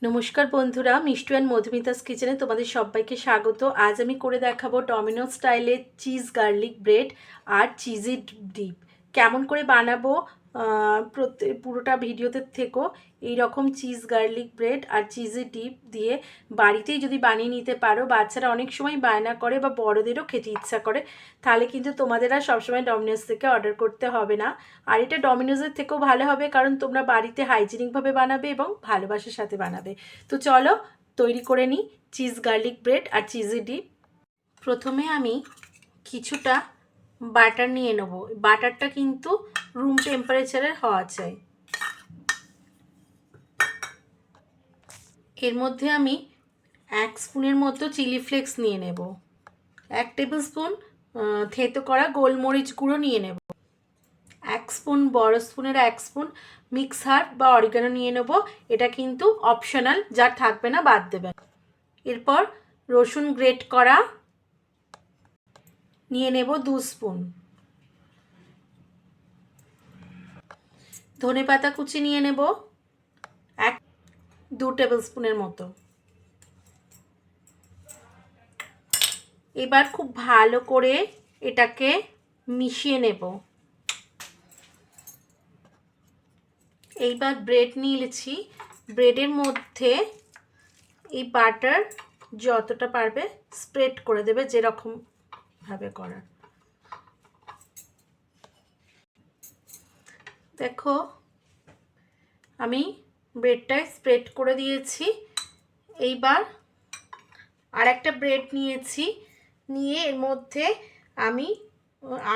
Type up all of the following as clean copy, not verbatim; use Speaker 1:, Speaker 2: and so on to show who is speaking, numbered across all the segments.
Speaker 1: নমস্কার বন্ধুরা, মিষ্টু অ্যান্ড মধুমিতাস কিচেনে তোমাদের সবাইকে স্বাগত। আজ আমি করে দেখাবো ডমিনো স্টাইলে চিজ গার্লিক ব্রেড আর চিজি ডিপ। কেমন করে বানাবো পুরোটা ভিডিওতে থেকো। এইরকম চিজ গার্লিক ব্রেড আর চিজি ডিপ দিয়ে বাড়িতেই যদি বানিয়ে নিতে পারো, বাচ্চারা অনেক সময় বায়না করে বা বড়োদেরও খেতে ইচ্ছা করে, তাহলে কিন্তু তোমাদের আর সবসময় ডমিনোস থেকে অর্ডার করতে হবে না। আর এটা ডমিনোজের থেকেও ভালো হবে, কারণ তোমরা বাড়িতে হাইজিনিকভাবে বানাবে এবং ভালোবাসার সাথে বানাবে। তো চলো তৈরি করে নিই চিজ গার্লিক ব্রেড আর চিজি ডিপ। প্রথমে আমি কিছুটা বাটার নিয়ে নেব। বাটারটা কিন্তু রুম টেম্পারেচারের হওয়া চাই। এর মধ্যে আমি 1 স্পুনের মতো চিলি ফ্লেক্স নিয়ে নেব। 1 টেবিল স্পুন থেতো করা গোলমরিচ গুঁড়ো নিয়ে নেব। 1 স্পুন, বড় স্পুনের 1 স্পুন মিক্স হার্ব বা অরিগানো নিয়ে নেব। এটা কিন্তু অপশনাল, যার থাকবে না বাদ দেবেন। এরপর রসুন গ্রেট করা নিয়ে নেব 2 স্পুন। ধনেপাতা কুচি নিয়ে নেব 2 টেবিল স্পুনের মতো। এবার খুব ভালো করে এটাকে মিশিয়ে নেব। এইবার ব্রেড নিয়েছি, ব্রেডের মধ্যে এই বাটার যতটা পারবে স্প্রেড করে দেবে, যেরকম ভাবে করার। দেখো আমি ব্রেডটায় স্প্রেড করে দিয়েছি। এইবার আর একটা ব্রেড নিয়েছি, নিয়ে এর মধ্যে আমি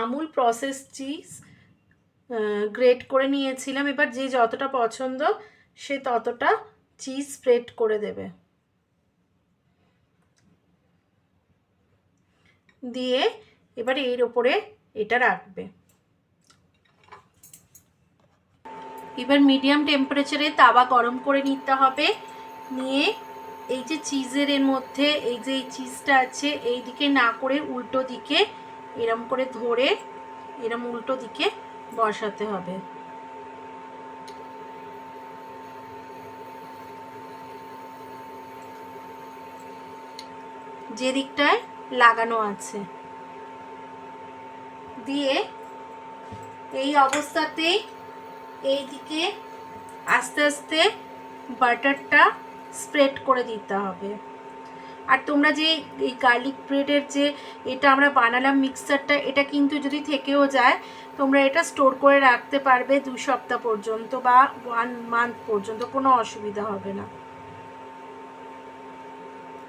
Speaker 1: আমুল প্রসেস চিজ গ্রেট করে নিয়েছিলাম। এবার যে যতটা পছন্দ সে ততটা চিজ স্প্রেড করে দেবে। দিয়ে এবার এর ওপরে এটা রাখবে। এবার মিডিয়াম টেম্পারেচারে তাওয়া গরম করে নিতে হবে। নিয়ে এই যে চিজের এর মধ্যে এই যে চিজটা আছে, এই দিকে না করে উল্টো দিকে এরম করে ধরে এরম উল্টো দিকে বসাতে হবে। যে দিকটায় লাগানো আছে। দিয়ে এই অবস্থাতে এই দিকে আস্তে আস্তে বাটারটা স্প্রেড করে দিতে হবে। আর তোমরা যে এই গার্লিক ব্রেডের যে এটা আমরা বানালাম মিক্সচারটা, এটা কিন্তু যদি থেকেও যায় তোমরা এটা স্টোর করে রাখতে পারবে 2 সপ্তাহ পর্যন্ত বা 1 মান্থ পর্যন্ত, কোনো অসুবিধা হবে না।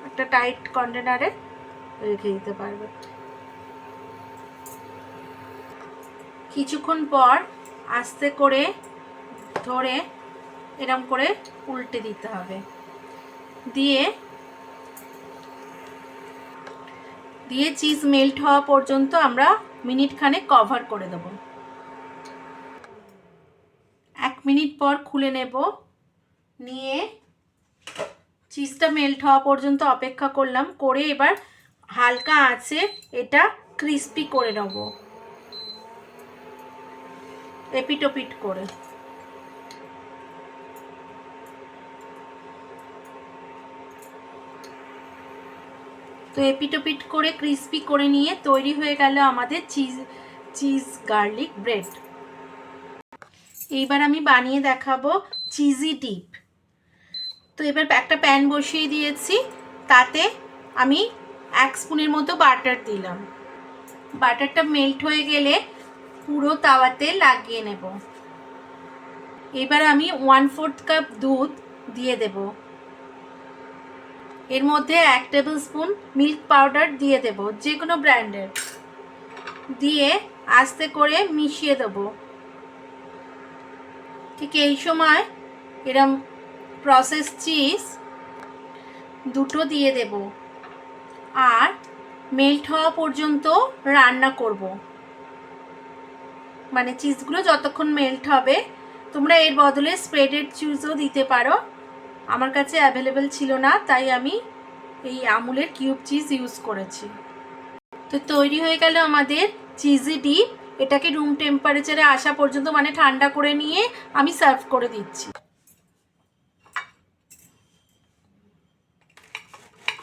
Speaker 1: একটা টাইট কন্টেনারে রেখে দিতে পারবে। কিছুক্ষণ পর আস্তে করে ধরে এরম করে উল্টে দিতে হবে। দিয়ে চিজ মেল্ট হওয়া পর্যন্ত আমরা মিনিট খানেক কভার করে দেব। 1 মিনিট পর খুলে নেব। নিয়ে চিজটা মেল্ট হওয়া পর্যন্ত অপেক্ষা করলাম। করে এবার হালকা আঁচে এটা ক্রিস্পি করে নেব, এপিট ওপিট করে। তো এপিট ওপিট করে ক্রিস্পি করে নিয়ে তৈরি হয়ে গেল আমাদের চিজ গার্লিক ব্রেড। এইবার আমি বানিয়ে দেখাবো চিজি ডিপ। তো এবার একটা প্যান বসিয়ে দিয়েছি, তাতে আমি 1 স্পুনের মতো বাটার দিলাম। বাটারটা মেল্ট হয়ে গেলে পুরো তাওয়াতে লাগিয়ে নেব। এবার আমি 1/4 কাপ দুধ দিয়ে দেব। এর মধ্যে 1 টেবিল স্পুন মিল্ক পাউডার দিয়ে দেব, যে কোনো ব্র্যান্ডের। দিয়ে আস্তে করে মিশিয়ে দেব। ঠিক এই সময় এরম প্রসেস চিজ 2টো দিয়ে দেব। আর মেল্ট হওয়া পর্যন্ত রান্না করব, মানে চিজগুলো যতক্ষণ মেল্ট হবে। তোমরা এর বদলে স্প্রেডেড চিজও দিতে পারো, আমার কাছে অ্যাভেলেবেল ছিল না, তাই আমি এই আমুলের কিউব চিজ ইউজ করেছি। তো তৈরি হয়ে গেল আমাদের চিজি ডিপ। এটাকে রুম টেম্পারেচারে আসা পর্যন্ত, মানে ঠান্ডা করে নিয়ে আমি সার্ভ করে দিচ্ছি।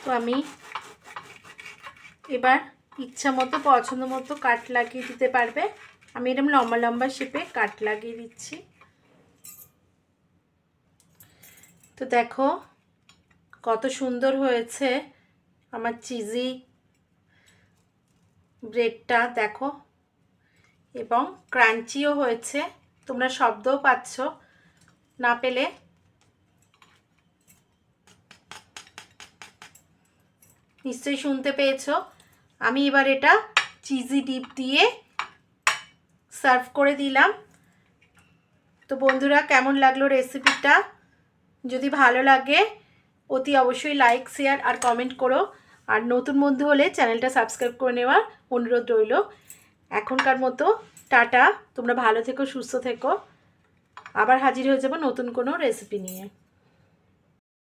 Speaker 1: তো আমি এবার ইচ্ছা মতো পছন্দ মতো কাট লাগিয়ে দিতে পারবে। আমি এরকম লম্বা লম্বা শেপে কাট লাগিয়ে দিচ্ছি। তো দেখো কত সুন্দর হয়েছে আমার চিজি ব্রেডটা, দেখো, এবং ক্রাঞ্চিও হয়েছে। তোমরা শব্দও পাচ্ছ, না পেলে নিশ্চয়ই শুনতে পেয়েছো। আমি এবার এটা চিজি ডিপ দিয়ে সার্ভ করে দিলাম। তো বন্ধুরা, কেমন লাগলো রেসিপিটা? যদি ভালো লাগে অতি অবশ্যই লাইক, শেয়ার আর কমেন্ট করো। আর নতুন বন্ধু হলে চ্যানেলটা সাবস্ক্রাইব করে নেওয়ার অনুরোধ রইল। এখনকার মতো টাটা, তোমরা ভালো থেকো, সুস্থ থেকো। আবার হাজির হয়ে যাবো নতুন কোনো রেসিপি নিয়ে।